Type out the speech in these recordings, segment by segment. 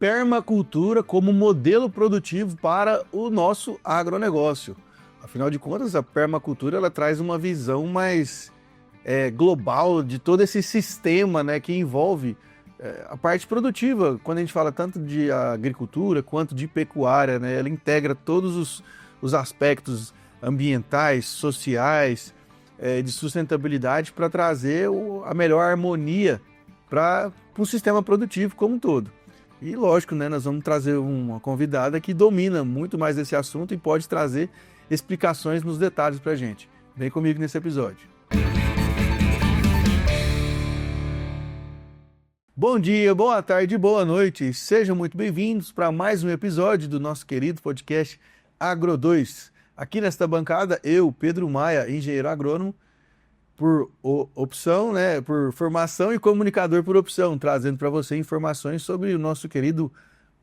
permacultura como modelo produtivo para o nosso agronegócio. Afinal de contas, a permacultura ela traz uma visão mais global de todo esse sistema, né, que envolve a parte produtiva. Quando a gente fala tanto de agricultura quanto de pecuária, né, ela integra todos os aspectos ambientais, sociais, de sustentabilidade para trazer a melhor harmonia para o sistema produtivo como um todo. E lógico, né, nós vamos trazer uma convidada que domina muito mais desse assunto e pode trazer explicações nos detalhes para a gente. Vem comigo nesse episódio. Bom dia, boa tarde, boa noite. Sejam muito bem-vindos para mais um episódio do nosso querido podcast Agro 2. Aqui nesta bancada, eu, Pedro Maia, engenheiro agrônomo, por opção, né, por formação e comunicador por opção, trazendo para você informações sobre o nosso querido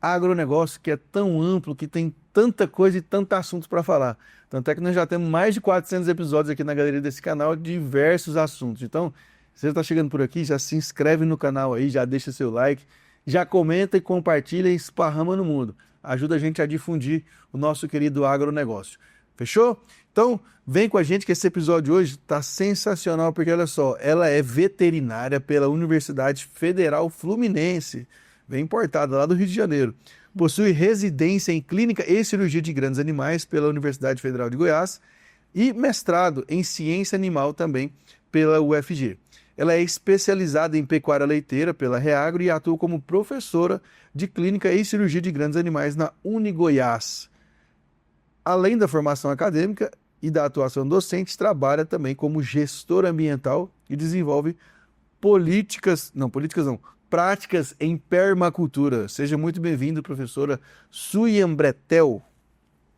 agronegócio, que é tão amplo, que tem tanta coisa e tanto assunto para falar. Tanto é que nós já temos mais de 400 episódios aqui na galeria desse canal, de diversos assuntos. Então, se você está chegando por aqui, já se inscreve no canal aí, já deixa seu like, já comenta e compartilha e esparrama no mundo. Ajuda a gente a difundir o nosso querido agronegócio. Fechou? Então, vem com a gente que esse episódio hoje está sensacional, porque olha só, ela é veterinária pela Universidade Federal Fluminense, vem importada lá do Rio de Janeiro. Possui residência em Clínica e Cirurgia de Grandes Animais pela Universidade Federal de Goiás e mestrado em Ciência Animal também pela UFG. Ela é especializada em pecuária leiteira pela Reagro e atua como professora de Clínica e Cirurgia de Grandes Animais na Unigoiás. Além da formação acadêmica e da atuação docente, trabalha também como gestora ambiental e desenvolve práticas em permacultura. Seja muito bem-vindo, professora Suyan Bretel.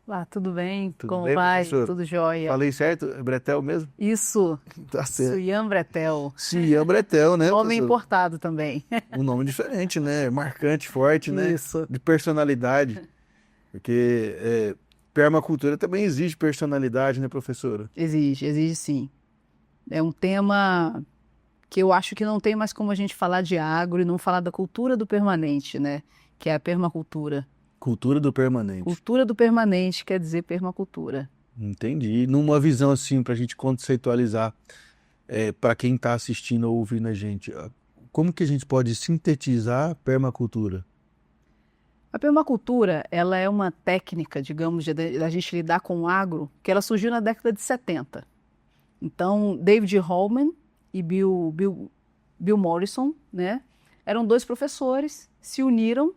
Olá, tudo bem? Tudo Como bem, vai? professora? Tudo jóia. Falei certo? É Bretel mesmo? Isso, Tá certo. Suyan Bretel. Suyan Bretel, né, Nome professora? importado também. Um nome diferente, né? Marcante, forte, né? Isso. De personalidade. Porque permacultura também exige personalidade, né, professora? Exige sim. É um tema que eu acho que não tem mais como a gente falar de agro e não falar da cultura do permanente, né? Que é a permacultura. Cultura do permanente. Cultura do permanente quer dizer permacultura. Entendi. Numa visão assim, para a gente conceitualizar, para quem está assistindo ou ouvindo a gente, como que a gente pode sintetizar a permacultura? A permacultura, ela é uma técnica, digamos, da gente lidar com o agro, que ela surgiu na década de 70. Então, David Holman e Bill Morrison, né, eram dois professores, se uniram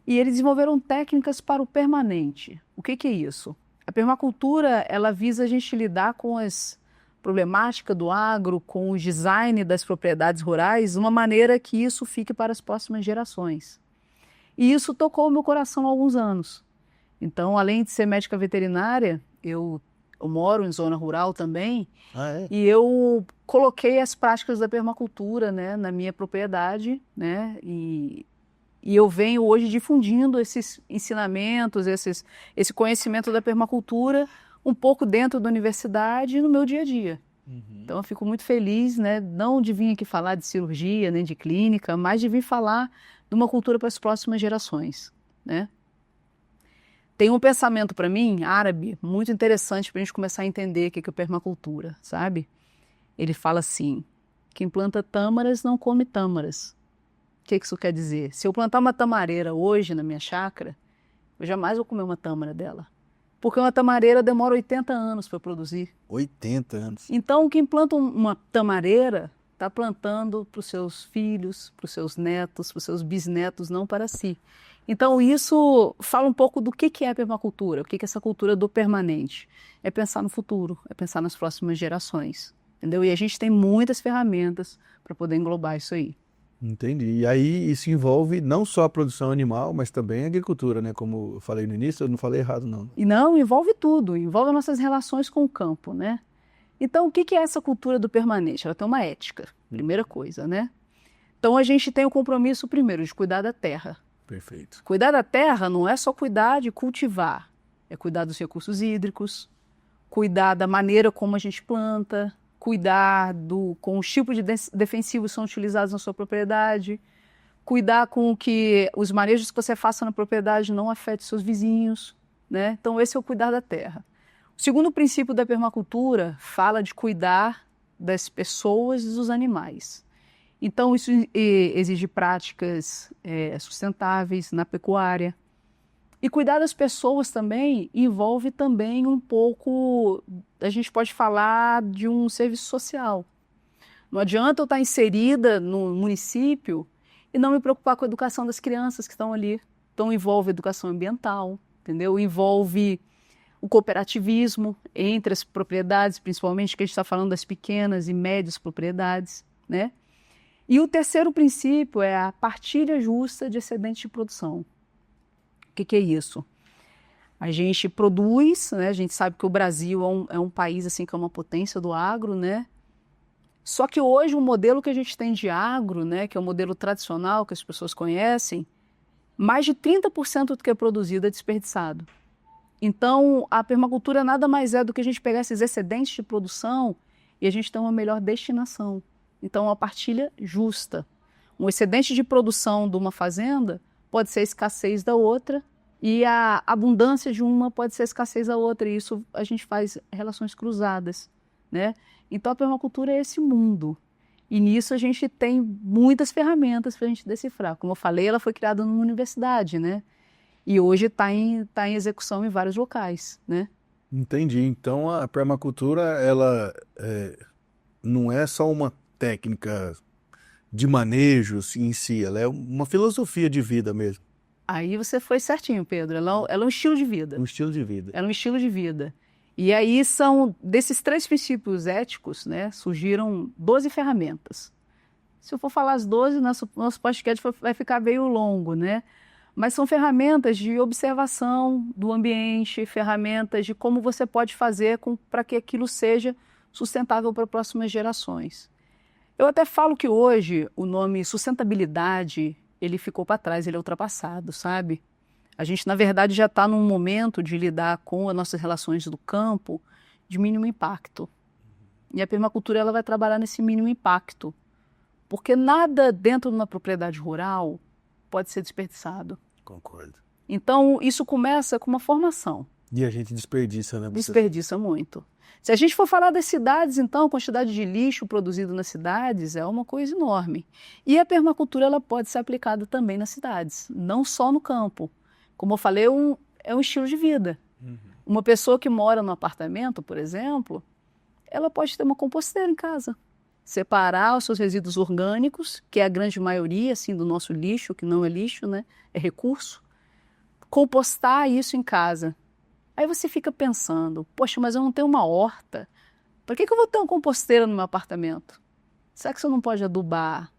e eles desenvolveram técnicas para o permanente. O que é isso? A permacultura, ela visa a gente lidar com as problemáticas do agro, com o design das propriedades rurais, de uma maneira que isso fique para as próximas gerações. E isso tocou o meu coração há alguns anos. Então, além de ser médica veterinária, eu moro em zona rural também, e eu coloquei as práticas da permacultura, né, na minha propriedade, né, e eu venho hoje difundindo esses ensinamentos, esse conhecimento da permacultura um pouco dentro da universidade e no meu dia a dia. Então eu fico muito feliz, né, não de vir aqui falar de cirurgia, nem de clínica, mas de vir falar de uma cultura para as próximas gerações, né? Tem um pensamento para mim, árabe, muito interessante para a gente começar a entender o que é permacultura, sabe? Ele fala assim, quem planta tâmaras não come tâmaras. O que isso quer dizer? Se eu plantar uma tamareira hoje na minha chácara, eu jamais vou comer uma tâmara dela. Porque uma tamareira demora 80 anos para produzir. 80 anos. Então, quem planta uma tamareira está plantando para os seus filhos, para os seus netos, para os seus bisnetos, não para si. Então, isso fala um pouco do que é a permacultura, o que é essa cultura do permanente. É pensar no futuro, é pensar nas próximas gerações, entendeu? E a gente tem muitas ferramentas para poder englobar isso aí. Entendi. E aí isso envolve não só a produção animal, mas também a agricultura, né? Como eu falei no início, eu não falei errado, não. E não, envolve tudo, envolve as nossas relações com o campo, né? Então, o que é essa cultura do permanente? Ela tem uma ética, primeira coisa, né? Então, a gente tem o compromisso, primeiro, de cuidar da terra. Perfeito. Cuidar da terra não é só cuidar de cultivar, é cuidar dos recursos hídricos, cuidar da maneira como a gente planta, cuidar com os tipos de defensivos que são utilizados na sua propriedade, cuidar com que os manejos que você faça na propriedade não afetem seus vizinhos, né? Então, esse é o cuidar da terra. O segundo princípio da permacultura fala de cuidar das pessoas e dos animais. Então, isso exige práticas sustentáveis na pecuária. E cuidar das pessoas também envolve também um pouco, a gente pode falar de um serviço social. Não adianta eu estar inserida no município e não me preocupar com a educação das crianças que estão ali. Então, envolve educação ambiental, entendeu? Envolve o cooperativismo entre as propriedades, principalmente que a gente está falando das pequenas e médias propriedades, né? E o terceiro princípio é a partilha justa de excedentes de produção. O que é isso? A gente produz, né? A gente sabe que o Brasil é um país assim, que é uma potência do agro, né? Só que hoje o modelo que a gente tem de agro, né, que é o modelo tradicional que as pessoas conhecem, mais de 30% do que é produzido é desperdiçado. Então, a permacultura nada mais é do que a gente pegar esses excedentes de produção e a gente ter uma melhor destinação. Então, uma partilha justa. Um excedente de produção de uma fazenda pode ser a escassez da outra e a abundância de uma pode ser a escassez da outra. E isso a gente faz relações cruzadas, né? Então, a permacultura é esse mundo. E nisso a gente tem muitas ferramentas para a gente decifrar. Como eu falei, ela foi criada numa universidade, né? E hoje está em execução em vários locais, né? Entendi. Então, a permacultura, ela não é só uma técnica de manejo em si, ela é uma filosofia de vida mesmo. Aí você foi certinho, Pedro. Ela é um estilo de vida. Um estilo de vida. Ela é um estilo de vida. E aí desses 3 princípios éticos, né, surgiram 12 ferramentas. Se eu for falar as 12, nosso podcast vai ficar meio longo, né? Mas são ferramentas de observação do ambiente, ferramentas de como você pode fazer para que aquilo seja sustentável para próximas gerações. Eu até falo que hoje o nome sustentabilidade, ele ficou para trás, ele é ultrapassado, sabe? A gente, na verdade, já está num momento de lidar com as nossas relações do campo de mínimo impacto. E a permacultura ela vai trabalhar nesse mínimo impacto, porque nada dentro de uma propriedade rural pode ser desperdiçado. Concordo. Então, isso começa com uma formação. E a gente desperdiça, né? Desperdiça muito. Se a gente for falar das cidades, então, a quantidade de lixo produzido nas cidades é uma coisa enorme. E a permacultura ela pode ser aplicada também nas cidades, não só no campo. Como eu falei, é um estilo de vida. Uhum. Uma pessoa que mora no apartamento, por exemplo, ela pode ter uma composteira em casa. Separar os seus resíduos orgânicos, que é a grande maioria assim, do nosso lixo, que não é lixo, né? É recurso. Compostar isso em casa. Aí você fica pensando, poxa, mas eu não tenho uma horta. Por que eu vou ter uma composteira no meu apartamento? Será que você não pode adubar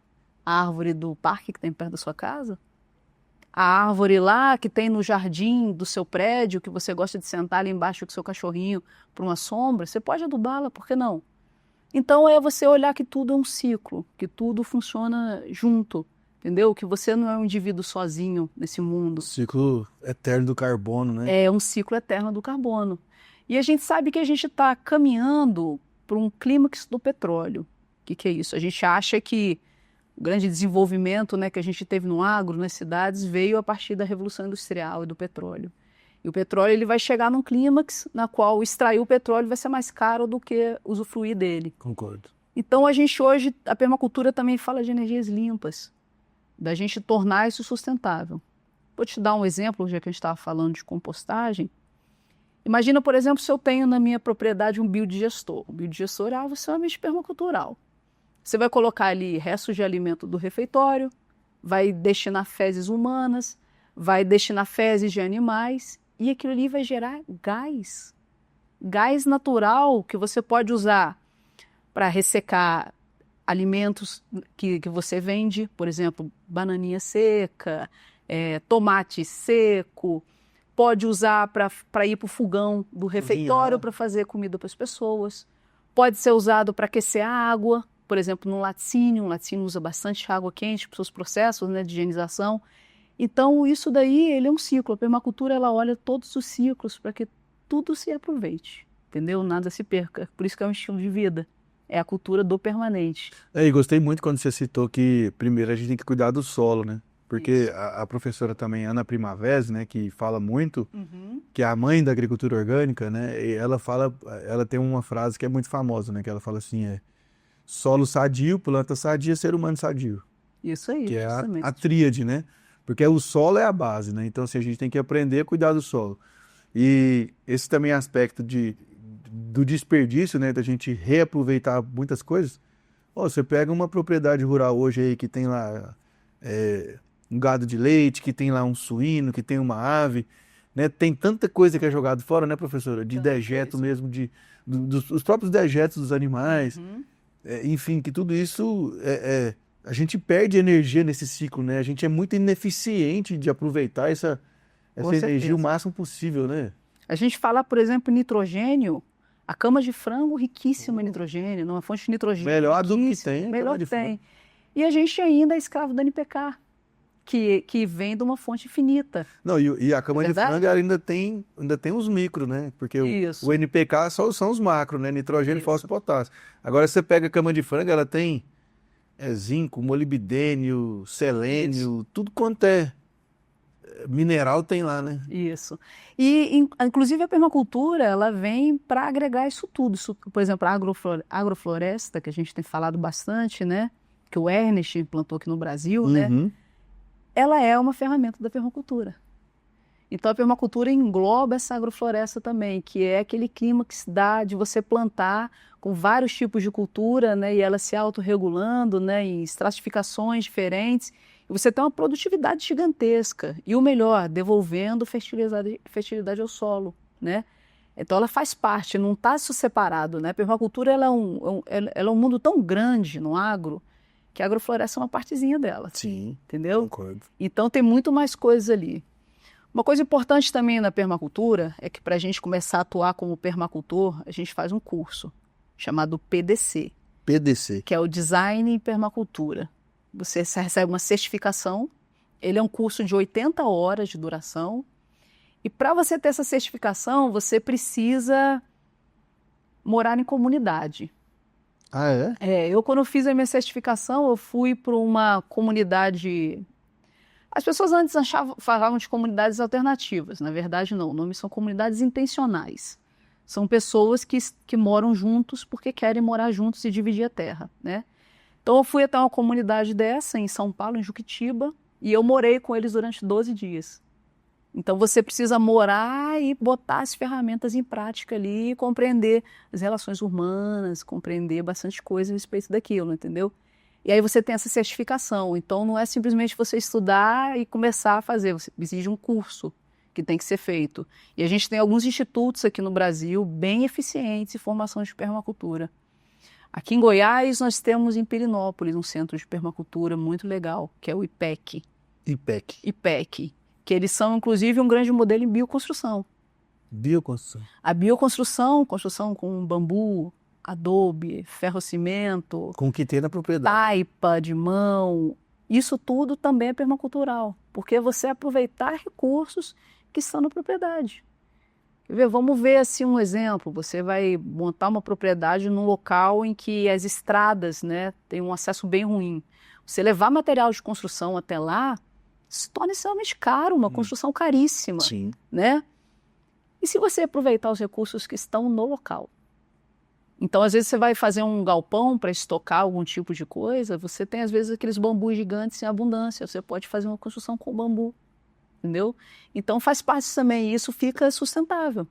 a árvore do parque que tem perto da sua casa? A árvore lá que tem no jardim do seu prédio, que você gosta de sentar ali embaixo com o seu cachorrinho para uma sombra, você pode adubá-la, por que não? Então é você olhar que tudo é um ciclo, que tudo funciona junto, entendeu? Que você não é um indivíduo sozinho nesse mundo. Ciclo eterno do carbono, né? É um ciclo eterno do carbono. E a gente sabe que a gente está caminhando para um clímax do petróleo. O que é isso? A gente acha que o grande desenvolvimento, né, que a gente teve no agro, nas cidades, veio a partir da Revolução Industrial e do petróleo. E o petróleo ele vai chegar num clímax na qual extrair o petróleo vai ser mais caro do que usufruir dele. Concordo. Então a gente hoje, a permacultura também fala de energias limpas, da gente tornar isso sustentável. Vou te dar um exemplo, já que a gente estava falando de compostagem. Imagina, por exemplo, se eu tenho na minha propriedade um biodigestor. O biodigestor é algo extremamente permacultural. Você vai colocar ali restos de alimento do refeitório, vai destinar fezes humanas, vai destinar fezes de animais e aquilo ali vai gerar gás. Gás natural que você pode usar para ressecar alimentos que você vende, por exemplo, bananinha seca, tomate seco, pode usar para ir para o fogão do refeitório para fazer comida para as pessoas, pode ser usado para aquecer a água, por exemplo, no laticínio. Um laticínio usa bastante água quente para os seus processos, né, de higienização. Então, isso daí ele é um ciclo. A permacultura ela olha todos os ciclos para que tudo se aproveite, entendeu? Nada se perca. Por isso que é um estilo de vida. é a cultura do permanente. E gostei muito quando você citou que primeiro a gente tem que cuidar do solo, né? Porque a professora também, Ana Primavera, né, que fala muito, que é a mãe da agricultura orgânica, né? E ela tem uma frase que é muito famosa, né? Que ela fala assim, solo sadio, planta sadia, ser humano sadio. Isso aí, Que é justamente. a tríade, né? Porque o solo é a base, né? Então, assim, a gente tem que aprender a cuidar do solo. E esse também é aspecto do desperdício, né? Da gente reaproveitar muitas coisas. Você pega uma propriedade rural hoje aí que tem lá um gado de leite, que tem lá um suíno, que tem uma ave, né? Tem tanta coisa que é jogada fora, né, professora? De dejeto mesmo, dos próprios dejetos dos animais. Enfim, que tudo isso a gente perde energia nesse ciclo, né? A gente é muito ineficiente de aproveitar essa energia o máximo possível, né? A gente fala, por exemplo, em nitrogênio, a cama de frango riquíssima em nitrogênio, uma fonte de nitrogênio melhor do que tem. Melhor que tem. E a gente ainda é escravo da NPK, que vem de uma fonte infinita. Não, e a cama de frango ainda tem os micro, né? Porque o NPK são os macro, né? Nitrogênio, fósforo, potássio. Agora você pega a cama de frango, ela tem zinco, molibdênio, selênio, tudo quanto é mineral tem lá, né? Isso. E, inclusive, a permacultura, ela vem para agregar isso tudo. Por exemplo, a agrofloresta, que a gente tem falado bastante, né? Que o Ernest implantou aqui no Brasil, né? Ela é uma ferramenta da permacultura. Então, a permacultura engloba essa agrofloresta também, que é aquele clima que se dá de você plantar com vários tipos de cultura, né? E ela se autorregulando, né? Em estratificações diferentes. E você tem uma produtividade gigantesca. E o melhor, devolvendo fertilidade ao solo, né? Então, ela faz parte, não está separado, né? A permacultura ela é um mundo tão grande no agro, que a agrofloresta é uma partezinha dela. Sim, entendeu? Concordo. Então, tem muito mais coisas ali. Uma coisa importante também na permacultura é que para a gente começar a atuar como permacultor, a gente faz um curso chamado PDC. PDC. Que é o Design em Permacultura. Você recebe uma certificação, ele é um curso de 80 horas de duração, e para você ter essa certificação, você precisa morar em comunidade. Ah, é? Eu quando fiz a minha certificação, eu fui para uma comunidade... As pessoas antes falavam de comunidades alternativas, na verdade não, o nome são comunidades intencionais. São pessoas que moram juntos porque querem morar juntos e dividir a terra, né? Então eu fui até uma comunidade dessa em São Paulo, em Juquitiba, e eu morei com eles durante 12 dias. Então você precisa morar e botar as ferramentas em prática ali, e compreender as relações humanas, compreender bastante coisa a respeito daquilo, entendeu? E aí você tem essa certificação. Então não é simplesmente você estudar e começar a fazer, você exige um curso que tem que ser feito. E a gente tem alguns institutos aqui no Brasil bem eficientes em formação de permacultura. Aqui em Goiás nós temos em Pirinópolis um centro de permacultura muito legal, que é o IPEC. IPEC, que eles são inclusive um grande modelo em bioconstrução. Bioconstrução. A bioconstrução, construção com bambu, adobe, ferro-cimento, com o que tem na propriedade. Taipa de mão, isso tudo também é permacultural, porque é você aproveitar recursos que estão na propriedade. Vamos ver assim um exemplo, você vai montar uma propriedade num local em que as estradas, né, têm um acesso bem ruim. Você levar material de construção até lá, se torna extremamente caro, uma construção caríssima. Sim. Né? E se você aproveitar os recursos que estão no local? Então, às vezes, você vai fazer um galpão para estocar algum tipo de coisa, você tem, às vezes, aqueles bambus gigantes em abundância, você pode fazer uma construção com bambu, entendeu? Então, faz parte também, e isso fica sustentável.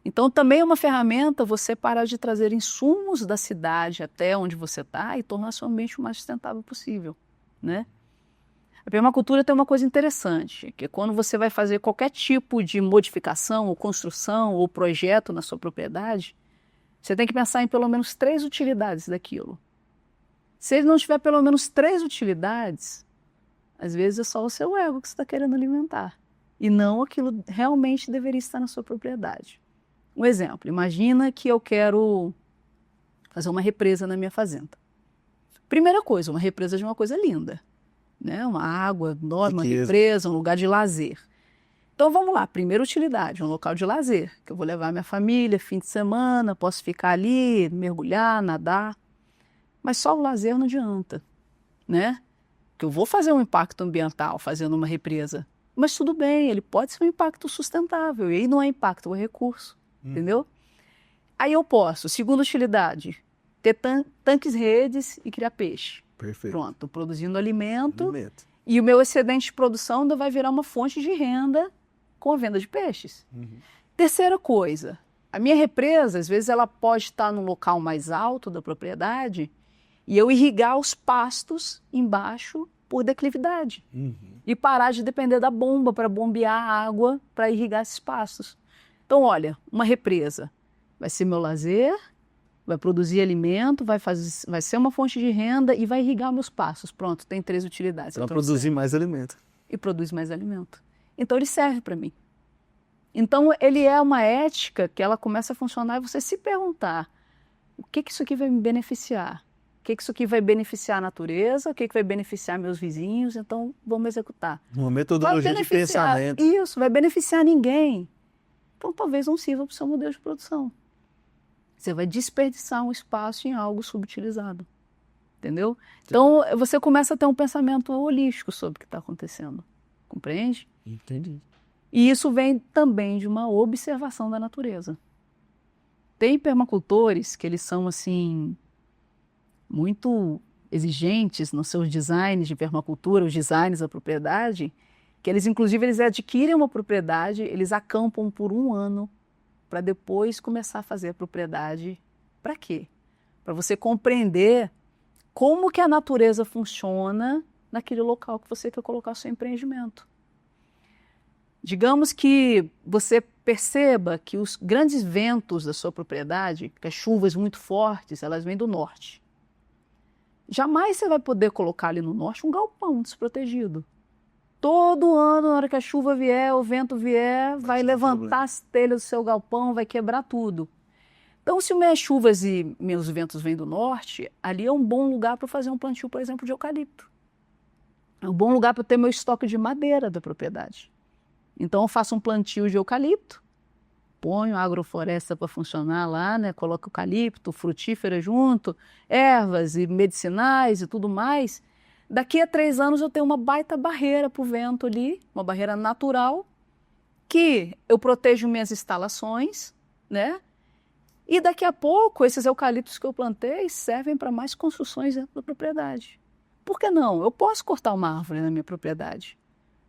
Então, também é uma ferramenta você parar de trazer insumos da cidade até onde você está e tornar seu ambiente o mais sustentável possível, né? A permacultura tem uma coisa interessante, que quando você vai fazer qualquer tipo de modificação, ou construção, ou projeto na sua propriedade, você tem que pensar em pelo menos 3 utilidades daquilo. Se ele não tiver pelo menos 3 utilidades, às vezes é só o seu ego que você está querendo alimentar. E não aquilo realmente deveria estar na sua propriedade. Um exemplo, imagina que eu quero fazer uma represa na minha fazenda. Primeira coisa, uma represa de uma coisa linda. Né? Uma água enorme, uma represa, um lugar de lazer. Então vamos lá, primeira utilidade, um local de lazer, que eu vou levar minha família, fim de semana, posso ficar ali, mergulhar, nadar. Mas só o lazer não adianta, né? Que eu vou fazer um impacto ambiental fazendo uma represa. Mas tudo bem, ele pode ser um impacto sustentável. E aí não é impacto, é recurso, entendeu? Aí eu posso, segunda utilidade, ter tanques redes e criar peixe. Perfeito. Pronto, produzindo alimento. E o meu excedente de produção ainda vai virar uma fonte de renda com a venda de peixes. Terceira coisa, a minha represa, às vezes, ela pode estar num local mais alto da propriedade e eu irrigar os pastos embaixo por declividade. E parar de depender da bomba para bombear a água para irrigar esses pastos. Então, olha, uma represa vai ser meu lazer, vai produzir alimento, vai ser uma fonte de renda e vai irrigar meus pastos. Pronto, tem 3 utilidades. Para produzir mais alimento. E produz mais alimento. Então, ele serve para mim. Então, ele é uma ética que ela começa a funcionar e você se perguntar o que isso aqui vai me beneficiar? O que isso aqui vai beneficiar a natureza? O que vai beneficiar meus vizinhos? Então, vamos executar. Uma metodologia de pensamento. Isso, vai beneficiar ninguém. Então, talvez não sirva para o seu modelo de produção. Você vai desperdiçar um espaço em algo subutilizado. Entendeu? Então, você começa a ter um pensamento holístico sobre o que está acontecendo. Compreende? Entendi. E isso vem também de uma observação da natureza. Tem permacultores que eles são, assim, muito exigentes nos seus designs de permacultura, os designs da propriedade, que eles, inclusive, eles adquirem uma propriedade, eles acampam por 1 ano para depois começar a fazer a propriedade. Para quê? Para você compreender como que a natureza funciona naquele local que você quer colocar o seu empreendimento. Digamos que você perceba que os grandes ventos da sua propriedade, que as chuvas muito fortes, elas vêm do norte. Jamais você vai poder colocar ali no norte um galpão desprotegido. Todo ano, na hora que a chuva vier, o vento vier, vai levantar as telhas do seu galpão, vai quebrar tudo. Então, se minhas chuvas e meus ventos vêm do norte, ali é um bom lugar para fazer um plantio, por exemplo, de eucalipto. É um bom lugar para ter meu estoque de madeira da propriedade. Então, eu faço um plantio de eucalipto, ponho a agrofloresta para funcionar lá, né? Coloco eucalipto, frutífera junto, ervas e medicinais e tudo mais. Daqui a 3 anos eu tenho uma baita barreira para o vento ali, uma barreira natural, que eu protejo minhas instalações, né? E daqui a pouco esses eucaliptos que eu plantei servem para mais construções dentro da propriedade. Por que não? Eu posso cortar uma árvore na minha propriedade,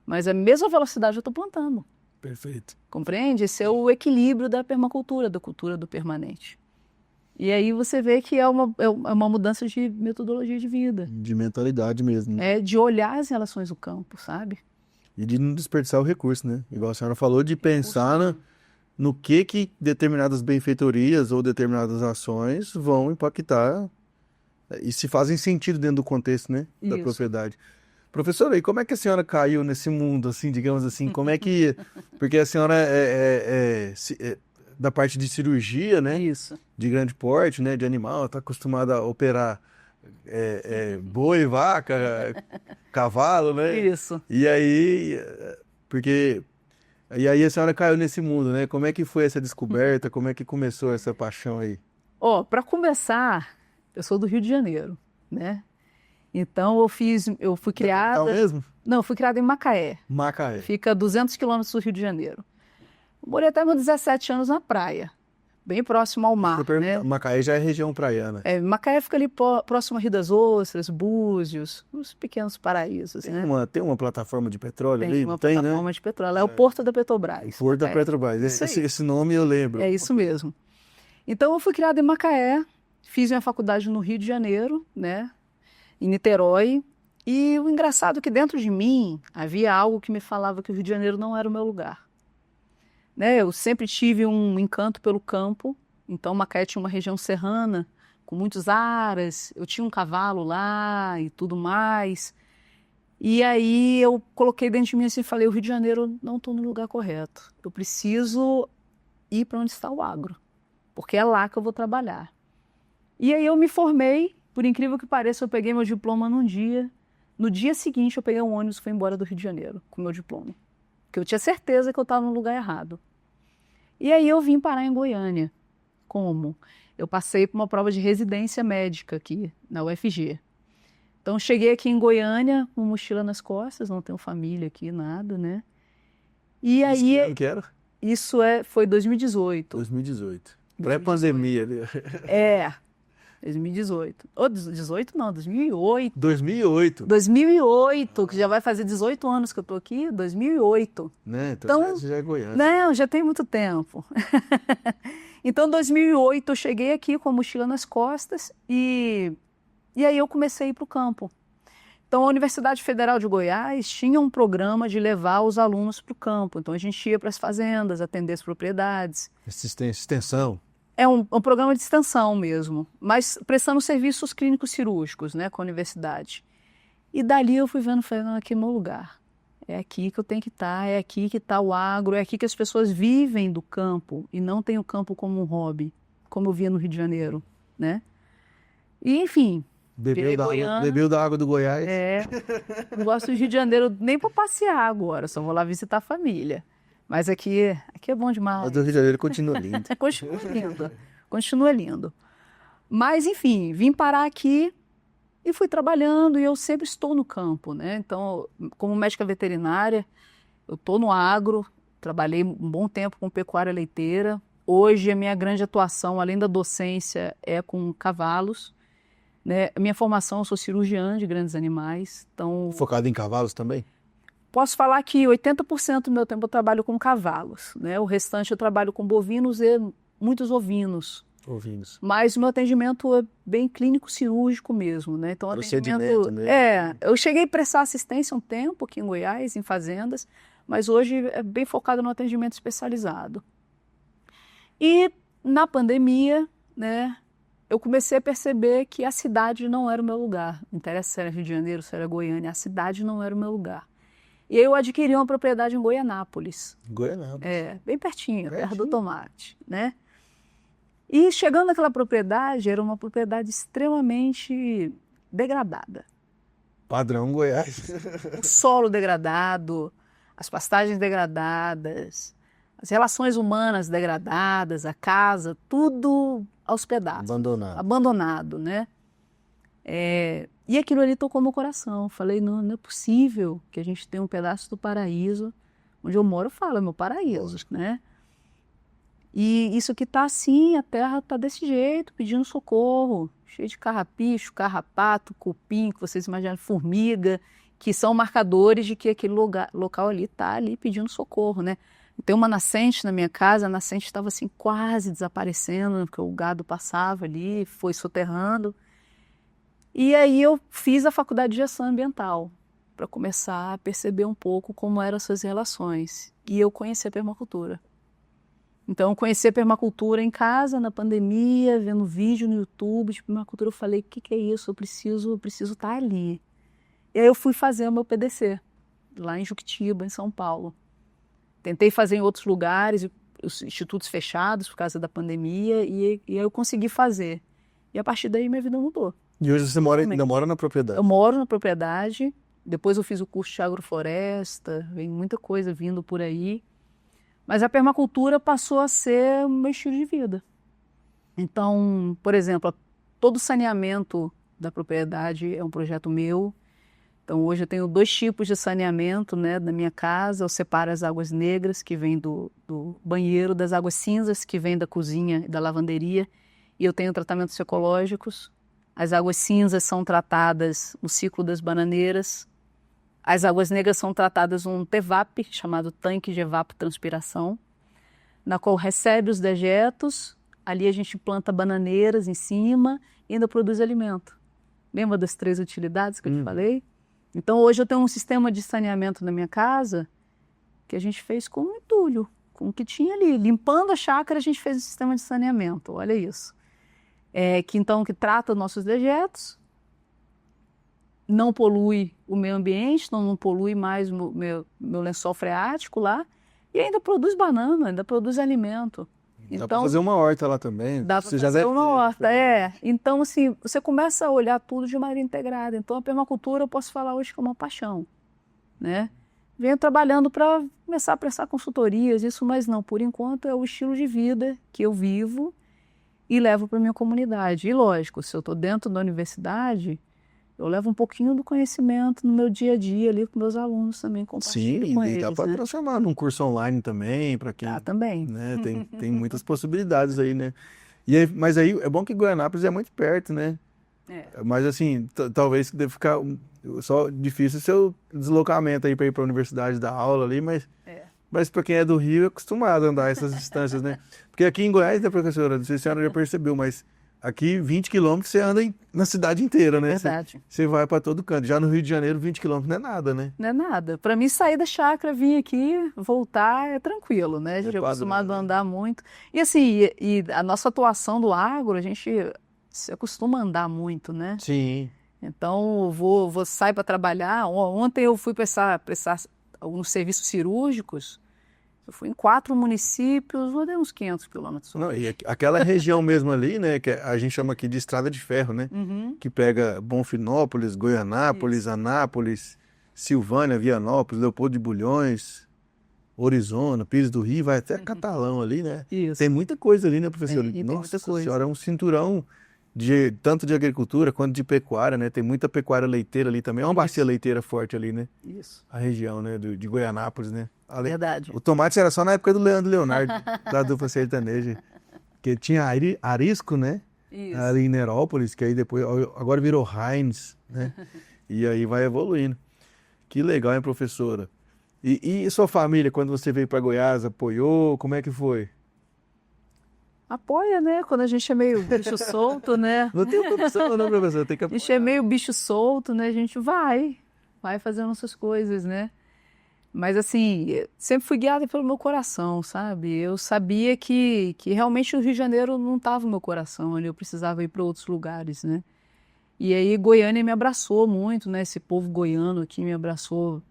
mas a mesma velocidade eu estou plantando. Perfeito. Compreende? Esse é o equilíbrio da permacultura, da cultura do permanente. E aí você vê que é uma mudança de metodologia de vida. De mentalidade mesmo. É de olhar as relações do campo, sabe? E de não desperdiçar o recurso, né? Igual a senhora falou, de pensar no que determinadas benfeitorias ou determinadas ações vão impactar e se fazem sentido dentro do contexto, né? Da propriedade. Professora, e como é que a senhora caiu nesse mundo, assim, digamos assim? Como é que... Porque a senhora é da parte de cirurgia, né? Isso. De grande porte, né? De animal, está acostumada a operar boi, vaca, cavalo, né? Isso. E aí... E aí a senhora caiu nesse mundo, né? Como é que foi essa descoberta? Como é que começou essa paixão aí? Para começar, eu sou do Rio de Janeiro, né? Então eu fui criada... É o mesmo? Não, eu fui criada em Macaé. Macaé. Fica a 200 quilômetros do Rio de Janeiro. Eu morei até meus 17 anos na praia, bem próximo ao mar, né? Macaé já é região praiana. Macaé fica ali próximo a Rio das Ostras, Búzios, uns pequenos paraísos, né? Tem uma plataforma de petróleo ali? Tem uma plataforma de petróleo. É o Porto da Petrobras. O Porto da Petrobras. Esse nome eu lembro. É isso mesmo. Então eu fui criada em Macaé, fiz minha faculdade no Rio de Janeiro, né? Em Niterói. E o engraçado é que dentro de mim havia algo que me falava que o Rio de Janeiro não era o meu lugar. Né? Eu sempre tive um encanto pelo campo, então Macaé tinha uma região serrana, com muitos aras, eu tinha um cavalo lá e tudo mais. E aí eu coloquei dentro de mim assim e falei, o Rio de Janeiro não estou no lugar correto, eu preciso ir para onde está o agro, porque é lá que eu vou trabalhar. E aí eu me formei, por incrível que pareça, eu peguei meu diploma num dia, no dia seguinte eu peguei um ônibus e fui embora do Rio de Janeiro com meu diploma. Porque eu tinha certeza que eu estava no lugar errado. E aí eu vim parar em Goiânia. Como? Eu passei por uma prova de residência médica aqui na UFG. Então, cheguei aqui em Goiânia com mochila nas costas, não tenho família aqui, nada, né? E Isso que aí, ano que era? isso foi 2018. 2018. Pré-pandemia ali. 2018. Ou 18 não, 2008. 2008. 2008, que já vai fazer 18 anos que eu tô aqui, 2008. Né? Então, você já é goiano. Não, já tem muito tempo. Então, em 2008, eu cheguei aqui com a mochila nas costas e aí eu comecei a ir para o campo. Então, a Universidade Federal de Goiás tinha um programa de levar os alunos para o campo. Então, a gente ia para as fazendas, atender as propriedades. Extensão. É um programa de extensão mesmo, mas prestando serviços clínicos cirúrgicos, né, com a universidade. E dali eu fui vendo, falei, não, aqui é meu lugar. É aqui que eu tenho que estar, é aqui que está o agro, é aqui que as pessoas vivem do campo e não tem o campo como um hobby, como eu via no Rio de Janeiro, né? E, enfim, Bebeu da água do Goiás. Não gosto do Rio de Janeiro nem para passear agora, só vou lá visitar a família. Mas aqui é bom demais. Mas o Rio de Janeiro continua lindo. Continua lindo, continua lindo. Mas, enfim, vim parar aqui e fui trabalhando e eu sempre estou no campo, né? Então, como médica veterinária, eu estou no agro, trabalhei um bom tempo com pecuária leiteira. Hoje, a minha grande atuação, além da docência, é com cavalos. Né? A minha formação, eu sou cirurgiã de grandes animais. Então, focado em cavalos também? Posso falar que 80% do meu tempo eu trabalho com cavalos, né? O restante eu trabalho com bovinos e muitos ovinos. Mas o meu atendimento é bem clínico cirúrgico mesmo, né? Então, procedimento, né? Eu cheguei a prestar assistência um tempo aqui em Goiás, em fazendas, mas hoje é bem focado no atendimento especializado. E na pandemia, né, eu comecei a perceber que a cidade não era o meu lugar. Não interessa se era Rio de Janeiro, se era Goiânia, a cidade não era o meu lugar. E eu adquiri uma propriedade em Goianápolis. Bem pertinho, perto do Tomate, né? E chegando naquela propriedade, era uma propriedade extremamente degradada. Padrão Goiás. O solo degradado, as pastagens degradadas, as relações humanas degradadas, a casa, tudo aos pedaços. Abandonado, né? E aquilo ali tocou meu coração. Falei, não é possível que a gente tenha um pedaço do paraíso. Onde eu moro, eu falo, é meu paraíso, né? E isso aqui tá assim, a terra tá desse jeito, pedindo socorro. Cheio de carrapicho, carrapato, cupim, que vocês imaginam, formiga, que são marcadores de que aquele local ali tá ali pedindo socorro, né? Tem uma nascente na minha casa, a nascente estava assim quase desaparecendo, né? Porque o gado passava ali, foi soterrando. E aí eu fiz a faculdade de gestão ambiental para começar a perceber um pouco como eram essas relações. E eu conheci a permacultura. Então, eu conheci a permacultura em casa, na pandemia, vendo vídeo no YouTube de permacultura. Eu falei, o que é isso? Eu preciso estar ali. E aí eu fui fazer o meu PDC, lá em Juquitiba, em São Paulo. Tentei fazer em outros lugares, os institutos fechados por causa da pandemia, e aí eu consegui fazer. E a partir daí minha vida mudou. E hoje você ainda mora na propriedade? Eu moro na propriedade, depois eu fiz o curso de agrofloresta, vem muita coisa vindo por aí. Mas a permacultura passou a ser o meu estilo de vida. Então, por exemplo, todo o saneamento da propriedade é um projeto meu. Então, hoje eu tenho 2 tipos de saneamento, né, na minha casa. Eu separo as águas negras, que vêm do banheiro, das águas cinzas, que vêm da cozinha e da lavanderia. E eu tenho tratamentos ecológicos. As águas cinzas são tratadas no ciclo das bananeiras. As águas negras são tratadas num TEVAP, chamado tanque de evapotranspiração, na qual recebe os dejetos, ali a gente planta bananeiras em cima e ainda produz alimento. Lembra das 3 utilidades que eu te falei? Então hoje eu tenho um sistema de saneamento na minha casa que a gente fez com um entulho, com o que tinha ali. Limpando a chácara, a gente fez um sistema de saneamento, olha isso. Que trata os nossos dejetos, não polui o meio ambiente, não polui mais o meu lençol freático lá, e ainda produz banana, ainda produz alimento. Dá para fazer uma horta lá também. Dá para fazer uma horta, Então, assim, você começa a olhar tudo de maneira integrada. Então, a permacultura eu posso falar hoje que é uma paixão, né? Venho trabalhando para começar a prestar consultorias, isso, mas não, por enquanto é o estilo de vida que eu vivo e levo para minha comunidade. E lógico, se eu estou dentro da universidade, eu levo um pouquinho do conhecimento no meu dia a dia ali com meus alunos também, compartilho com e dá eles, para né? transformar num curso online também, para quem, Tá, também. né, tem muitas possibilidades aí, né? E aí, mas aí é bom que Goianápolis é muito perto, né? Mas assim, talvez deve ficar só difícil o seu deslocamento aí para ir para a universidade dar aula ali, mas para quem é do Rio é acostumado a andar essas distâncias, né? Porque aqui em Goiás, né, professora, não sei se a senhora já percebeu, mas aqui 20 quilômetros você anda na cidade inteira, né? Verdade. Você vai para todo canto. Já no Rio de Janeiro, 20 quilômetros não é nada, né? Não é nada. Para mim, sair da chácara, vir aqui, voltar é tranquilo, né? A gente é acostumado a andar muito. E assim, e a nossa atuação do agro, a gente se acostuma a andar muito, né? Sim. Então, vou sair para trabalhar. Ontem eu fui prestar alguns serviços cirúrgicos. Eu fui em 4 municípios, rodei uns 500 quilômetros. Não, e aquela região mesmo ali, né, que a gente chama aqui de Estrada de Ferro, né? Que pega Bonfinópolis, Goianápolis, Anápolis, Silvânia, Vianópolis, Leopoldo de Bulhões, Orizona, Pires do Rio, vai até Catalão ali, né? Isso. Tem muita coisa ali, né, professor? Tem muita coisa. Senhora, é um cinturão tanto de agricultura quanto de pecuária, né? Tem muita pecuária leiteira ali também. É uma bacia leiteira forte ali, né? Isso. A região, né, de Goianápolis, né? Verdade. O tomate era só na época do Leandro Leonardo, da dupla sertaneja. Que tinha Arisco, né? Isso. Ali em Nerópolis, que aí depois, agora virou Heinz, né? E aí vai evoluindo. Que legal, hein, professora? E sua família, quando você veio para Goiás, apoiou? Como é que foi? Apoia, né? Quando a gente é meio bicho solto, né? Não tem outra opção, não, professor. Tem que A apoiar. gente é meio bicho solto, né? A gente vai fazendo nossas coisas, né? Mas assim, sempre fui guiada pelo meu coração, sabe? Eu sabia que realmente o Rio de Janeiro não estava no meu coração, eu precisava ir para outros lugares, né? E aí Goiânia me abraçou muito, né? Esse povo goiano aqui me abraçou,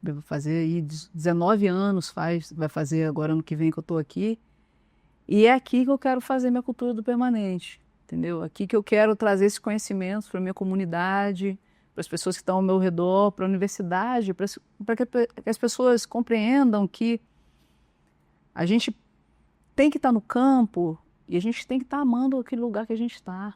vai fazer aí 19 anos, vai fazer agora ano que vem que eu estou aqui. E é aqui que eu quero fazer minha cultura do permanente, entendeu? Aqui que eu quero trazer esse conhecimento para a minha comunidade, para as pessoas que estão ao meu redor, para a universidade, para que as pessoas compreendam que a gente tem que estar no campo e a gente tem que estar amando aquele lugar que a gente está,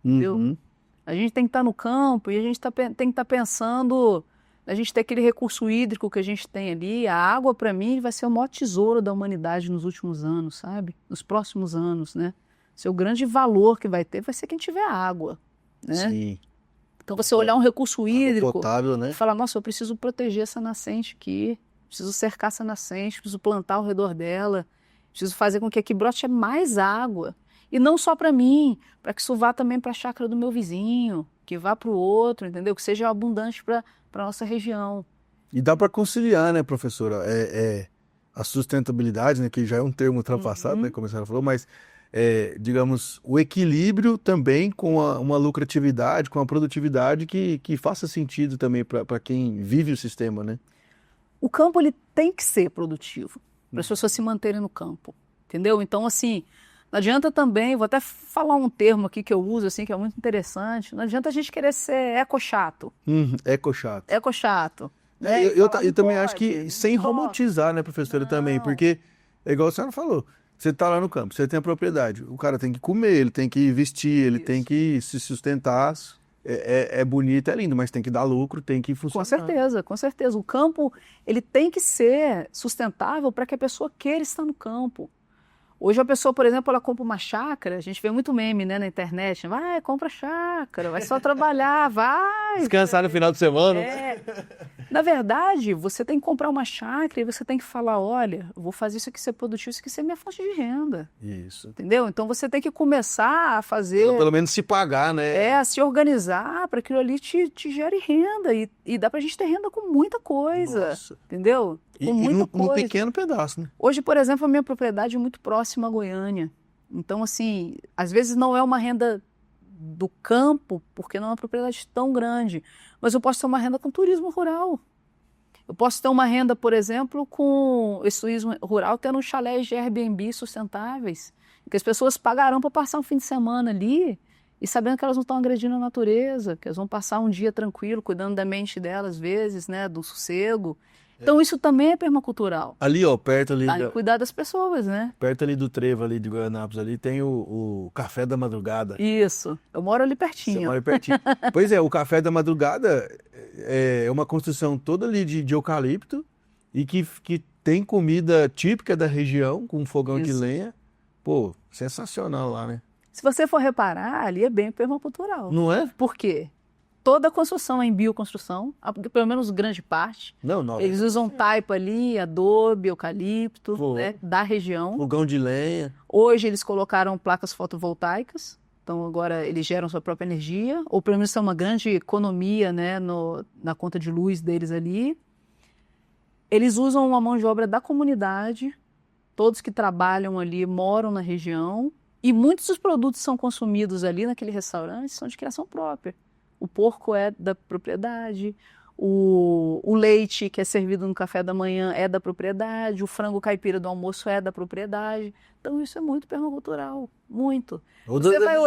entendeu? A gente tem que estar no campo e a gente tem que estar pensando a gente ter aquele recurso hídrico que a gente tem ali. A água, para mim, vai ser o maior tesouro da humanidade nos últimos anos, sabe? Nos próximos anos, né? O grande valor que vai ter vai ser quem tiver água, né? Sim. Então, você olhar um recurso hídrico potável, né? e falar, nossa, eu preciso proteger essa nascente aqui, preciso cercar essa nascente, preciso plantar ao redor dela, preciso fazer com que aqui brote mais água. E não só para mim, para que isso vá também para a chácara do meu vizinho, que vá para o outro, entendeu? Que seja abundante para a nossa região. E dá para conciliar, né, professora? A sustentabilidade, né, que já é um termo ultrapassado, né, como a senhora falou, mas, digamos, o equilíbrio também com uma lucratividade, com a produtividade que faça sentido também para quem vive o sistema, né? O campo, ele tem que ser produtivo, para as pessoas se manterem no campo, entendeu? Então, assim, não adianta também, vou até falar um termo aqui que eu uso, assim, que é muito interessante, não adianta a gente querer ser eco-chato. Eco-chato. Eco-chato. Eu também acho que sem romantizar, né, professora, também, porque é igual a senhora falou, você está lá no campo, você tem a propriedade, o cara tem que comer, ele tem que vestir, ele tem que se sustentar, é bonito, é lindo, mas tem que dar lucro, tem que funcionar. Com certeza. O campo, ele tem que ser sustentável para que a pessoa queira estar no campo. Hoje a pessoa, por exemplo, ela compra uma chácara, a gente vê muito meme, né, na internet, vai, compra chácara, vai só trabalhar, vai. Descansar no final de semana. Na verdade, você tem que comprar uma chácara e você tem que falar, olha, eu vou fazer isso aqui ser produtivo, isso aqui ser minha fonte de renda. Isso. Entendeu? Então você tem que começar a fazer... Pelo menos se pagar, né? A se organizar para aquilo ali te gere renda e dá pra gente ter renda com muita coisa. Nossa. Entendeu? Com muita coisa. Num pequeno pedaço, né? Hoje, por exemplo, a minha propriedade é muito próxima a Goiânia. Então, assim, às vezes não é uma renda do campo, porque não é uma propriedade tão grande, mas eu posso ter uma renda com turismo rural. Eu posso ter uma renda, por exemplo, com esse turismo rural, tendo chalés de Airbnb sustentáveis, que as pessoas pagarão para passar um fim de semana ali e sabendo que elas não estão agredindo a natureza, que elas vão passar um dia tranquilo, cuidando da mente delas, às vezes, né, do sossego. Então isso também é permacultural. Ali, ó, perto ali, Cuidar das pessoas, né? perto ali do trevo ali de Guaranápolis, ali tem o Café da Madrugada. Isso. Eu moro ali Você pertinho. mora aí pertinho. Pois é, o Café da Madrugada é uma construção toda ali de eucalipto e que tem comida típica da região, com fogão de Isso. lenha. Pô, sensacional lá, né? Se você for reparar, ali é bem permacultural. Não é? Por quê? Toda a construção é em bioconstrução, pelo menos grande parte. Não. Eles usam taipa ali, adobe, eucalipto, Pô. né, da região. Fogão de lenha. Hoje eles colocaram placas fotovoltaicas, então agora eles geram sua própria energia, ou pelo menos tem uma grande economia, né, na conta de luz deles ali. Eles usam uma mão de obra da comunidade, todos que trabalham ali moram na região, e muitos dos produtos que são consumidos ali naquele restaurante são de criação própria. O porco é da propriedade, o leite que é servido no café da manhã é da propriedade, o frango caipira do almoço é da propriedade. Então isso é muito permacultural, muito. Você vai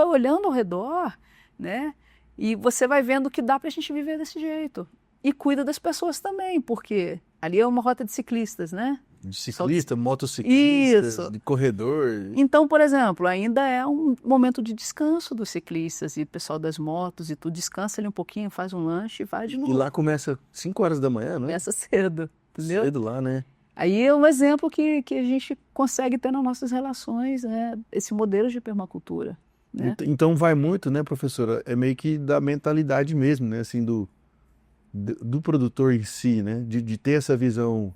olhando ao redor, né? E você vai vendo que dá para a gente viver desse jeito. E cuida das pessoas também, porque ali é uma rota de ciclistas, né? De ciclista, motociclista, Isso. de corredor. Então, por exemplo, ainda é um momento de descanso dos ciclistas e pessoal das motos e tudo. Descansa ali um pouquinho, faz um lanche e vai de novo. E lá começa 5 horas da manhã, não é? Começa cedo, entendeu? Cedo lá, né? Aí é um exemplo que a gente consegue ter nas nossas relações, né? Esse modelo de permacultura, né? Então vai muito, né, professora? É meio que da mentalidade mesmo, né? Assim, do produtor em si, né? De ter essa visão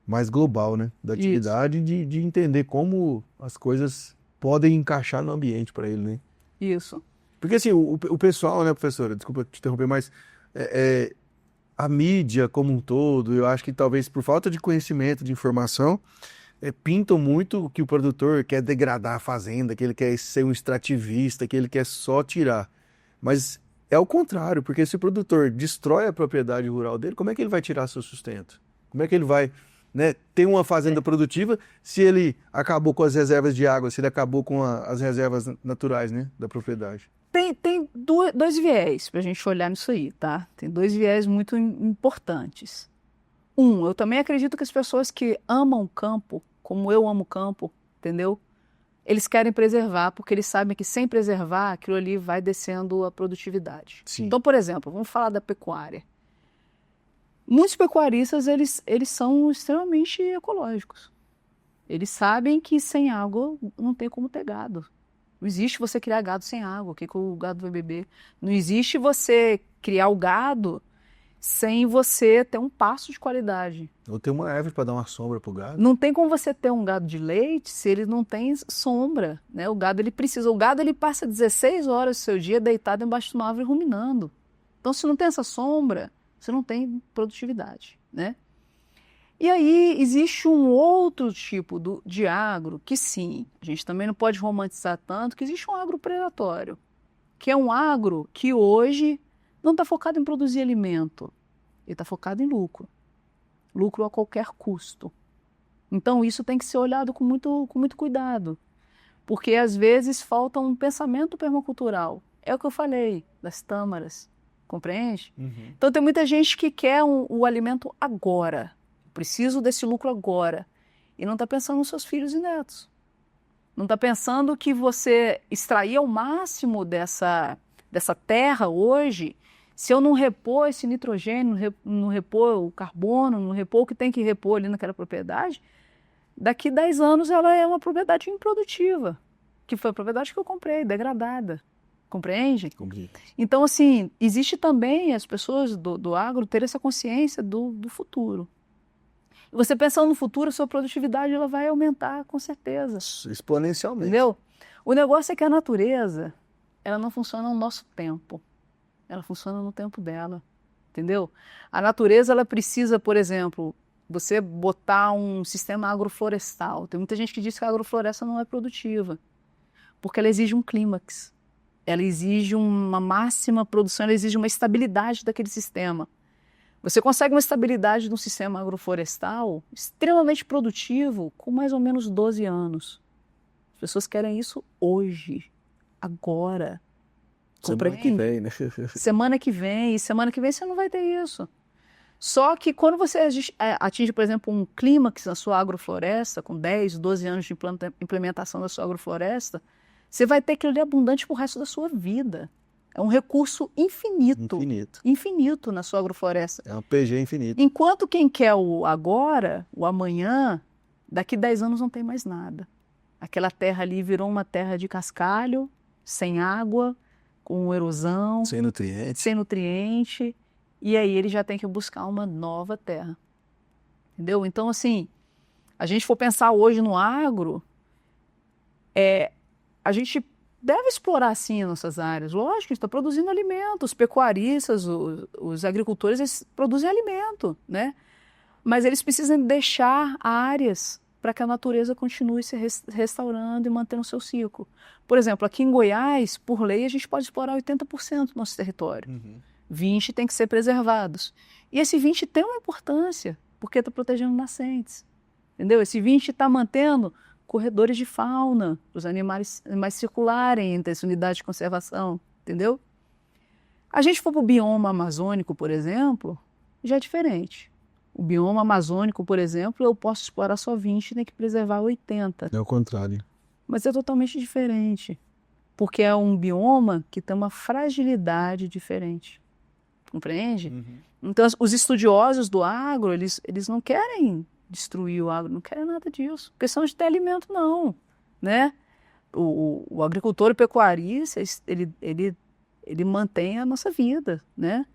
mais global, né? Da atividade e de entender como as coisas podem encaixar no ambiente para ele, né? Isso. Porque assim, o pessoal, né, professora? Desculpa te interromper, mas a mídia como um todo, eu acho que talvez por falta de conhecimento, de informação, pintam muito que o produtor quer degradar a fazenda, que ele quer ser um extrativista, que ele quer só tirar. Mas é o contrário, porque se o produtor destrói a propriedade rural dele, como é que ele vai tirar seu sustento? Como é que ele vai, né, ter uma fazenda produtiva se ele acabou com as reservas de água, se ele acabou com as reservas naturais, né, da propriedade? Tem dois viés para a gente olhar nisso aí, tá? Tem dois viés muito importantes. Eu também acredito que as pessoas que amam o campo, como eu amo o campo, entendeu? Eles querem preservar, porque eles sabem que sem preservar, aquilo ali vai descendo a produtividade. Sim. Então, por exemplo, vamos falar da pecuária. Muitos pecuaristas, eles são extremamente ecológicos. Eles sabem que sem água não tem como ter gado. Não existe você criar gado sem água. O que o gado vai beber? Não existe você criar o gado sem você ter um pasto de qualidade. Ou ter uma árvore para dar uma sombra pro gado. Não tem como você ter um gado de leite se ele não tem sombra, né? O gado ele passa 16 horas do seu dia deitado embaixo de uma árvore ruminando. Então, se não tem essa sombra, você não tem produtividade, né? E aí existe um outro tipo de agro que sim, a gente também não pode romantizar tanto, que existe um agro predatório, que é um agro que hoje não está focado em produzir alimento, ele está focado em lucro. Lucro a qualquer custo. Então isso tem que ser olhado com muito cuidado, porque às vezes falta um pensamento permacultural. É o que eu falei, das tâmaras, compreende? Uhum. Então tem muita gente que quer o alimento agora, preciso desse lucro agora, e não está pensando nos seus filhos e netos. Não está pensando que você extrair o máximo dessa terra hoje, se eu não repor esse nitrogênio, não repor o carbono, não repor o que tem que repor ali naquela propriedade, daqui 10 anos ela é uma propriedade improdutiva, que foi a propriedade que eu comprei, degradada. Compreende? Compreendi. Então, assim, existe também as pessoas do agro ter essa consciência do futuro. E você pensando no futuro, a sua produtividade ela vai aumentar com certeza. Exponencialmente. Entendeu? O negócio é que a natureza, ela não funciona no nosso tempo. Ela funciona no tempo dela. Entendeu? A natureza, ela precisa, por exemplo, você botar um sistema agroflorestal. Tem muita gente que diz que a agrofloresta não é produtiva, porque ela exige um clímax. Ela exige uma máxima produção, ela exige uma estabilidade daquele sistema. Você consegue uma estabilidade de um sistema agroflorestal extremamente produtivo com mais ou menos 12 anos. As pessoas querem isso hoje, agora. Semana que vem, né? Semana que vem você não vai ter isso. Só que quando você atinge, por exemplo, um clímax na sua agrofloresta, com 10, 12 anos de implementação da sua agrofloresta, você vai ter aquilo ali abundante pro resto da sua vida. É um recurso infinito. Infinito na sua agrofloresta. É um PG infinito. Enquanto quem quer o agora, o amanhã, daqui 10 anos não tem mais nada. Aquela terra ali virou uma terra de cascalho, sem água, com erosão. Sem nutrientes. Sem nutriente. E aí ele já tem que buscar uma nova terra. Entendeu? Então, assim, a gente for pensar hoje no agro, a gente deve explorar, sim, nossas áreas. Lógico, a gente está produzindo alimento. Os pecuaristas, os agricultores, eles produzem alimento, né? Mas eles precisam deixar áreas para que a natureza continue se restaurando e mantendo o seu ciclo. Por exemplo, aqui em Goiás, por lei, a gente pode explorar 80% do nosso território. 20% tem que ser preservados. E esse 20% tem uma importância, porque está protegendo nascentes. Entendeu? Esse 20% está mantendo corredores de fauna, os animais circularem entre as unidades de conservação. Entendeu? A gente for para o bioma amazônico, por exemplo, já é diferente. O bioma amazônico, por exemplo, eu posso explorar só 20% e tem que preservar 80%. É o contrário. Mas é totalmente diferente, porque é um bioma que tem uma fragilidade diferente. Compreende? Então, os estudiosos do agro, eles não querem destruir o agro, não querem nada disso. Questão de ter alimento, não. Né? O agricultor e pecuarista, ele mantém a nossa vida, né?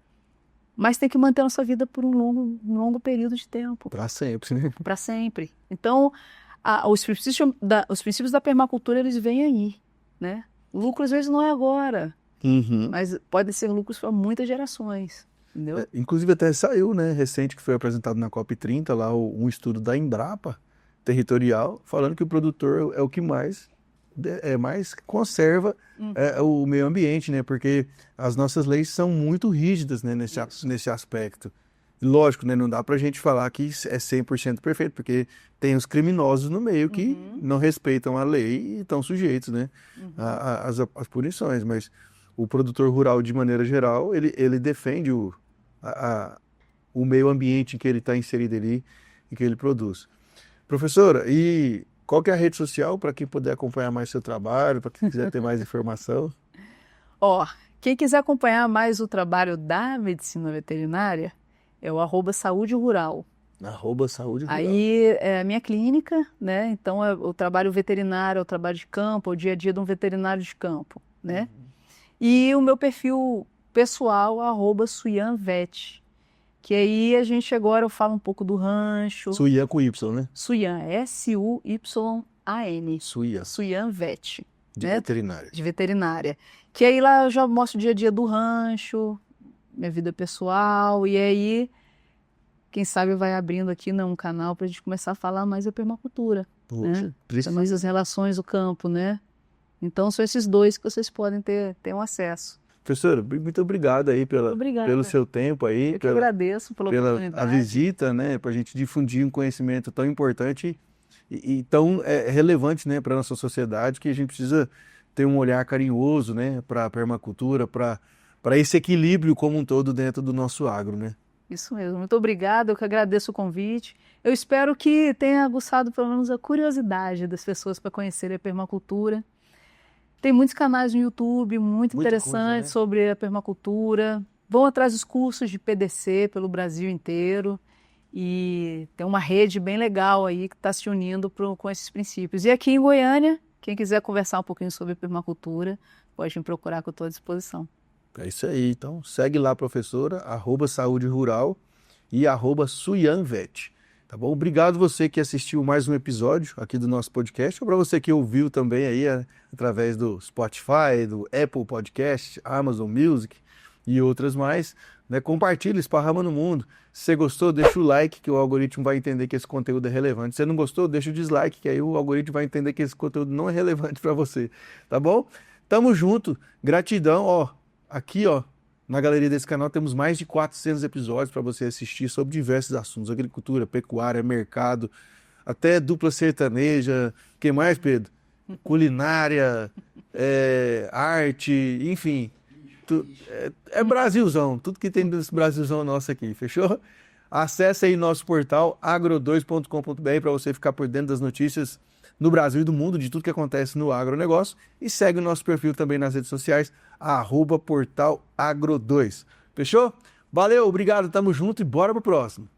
Mas tem que manter a nossa vida por um longo período de tempo. Para sempre, né? Para sempre. Então, os princípios da permacultura, eles vêm aí, né? O lucro, às vezes, não é agora, mas podem ser lucros para muitas gerações, entendeu? Inclusive, até saiu, né, recente, que foi apresentado na COP30, lá um estudo da Embrapa, territorial, falando que o produtor é o que mais conserva o meio ambiente, né? Porque as nossas leis são muito rígidas, né, nesse aspecto. Lógico, né, não dá pra gente falar que é 100% perfeito, porque tem os criminosos no meio que não respeitam a lei e estão sujeitos, né, às punições. Mas o produtor rural, de maneira geral, ele defende o meio ambiente em que ele está inserido ali e que ele produz. Professora, e qual que é a rede social para quem puder acompanhar mais seu trabalho, para quem quiser ter mais informação? Quem quiser acompanhar mais o trabalho da medicina veterinária é o @saúde-rural. @saúde-rural. Aí é a minha clínica, né? Então é o trabalho veterinário, é o trabalho de campo, é o dia a dia de um veterinário de campo, né? E o meu perfil pessoal, @suyanvet. Que aí a gente agora eu falo um pouco do rancho. Suyan com Y, né? Suyan, SUYAN. Suyanvet. De né? veterinária. De veterinária. Que aí lá eu já mostro o dia a dia do rancho, minha vida pessoal, e aí, quem sabe vai abrindo aqui um canal para a gente começar a falar mais da permacultura. Poxa, Né? Mais as relações do campo, né? Então são esses dois que vocês podem ter um acesso. Professora, muito obrigado aí pelo seu tempo aí. Eu que agradeço pela oportunidade. A visita, né, para a gente difundir um conhecimento tão importante e tão relevante, né, para a nossa sociedade, que a gente precisa ter um olhar carinhoso, né, para a permacultura, para esse equilíbrio como um todo dentro do nosso agro, né? Isso mesmo. Muito obrigada, eu que agradeço o convite. Eu espero que tenha aguçado pelo menos a curiosidade das pessoas para conhecerem a permacultura. Tem muitos canais no YouTube, muito interessantes, né, sobre a permacultura. Vão atrás dos cursos de PDC pelo Brasil inteiro. E tem uma rede bem legal aí que está se unindo com esses princípios. E aqui em Goiânia, quem quiser conversar um pouquinho sobre permacultura, pode me procurar que eu estou à disposição. É isso aí. Então, segue lá, professora, @saúde-rural e @suyanvet. Tá bom? Obrigado você que assistiu mais um episódio aqui do nosso podcast, ou para você que ouviu também aí através do Spotify, do Apple Podcast, Amazon Music e outras mais, né? Compartilha, esparrama no mundo. Se você gostou, deixa o like, que o algoritmo vai entender que esse conteúdo é relevante. Se você não gostou, deixa o dislike, que aí o algoritmo vai entender que esse conteúdo não é relevante para você, tá bom? Tamo junto, gratidão, aqui, na galeria desse canal temos mais de 400 episódios para você assistir sobre diversos assuntos, agricultura, pecuária, mercado, até dupla sertaneja, o que mais, Pedro? Culinária, arte, enfim, é Brasilzão, tudo que tem desse Brasilzão nosso aqui, fechou? Acesse aí nosso portal agro2.com.br para você ficar por dentro das notícias no Brasil e do mundo, de tudo que acontece no agronegócio. E segue o nosso perfil também nas redes sociais, @portalagro2. Fechou? Valeu, obrigado, tamo junto e bora pro próximo.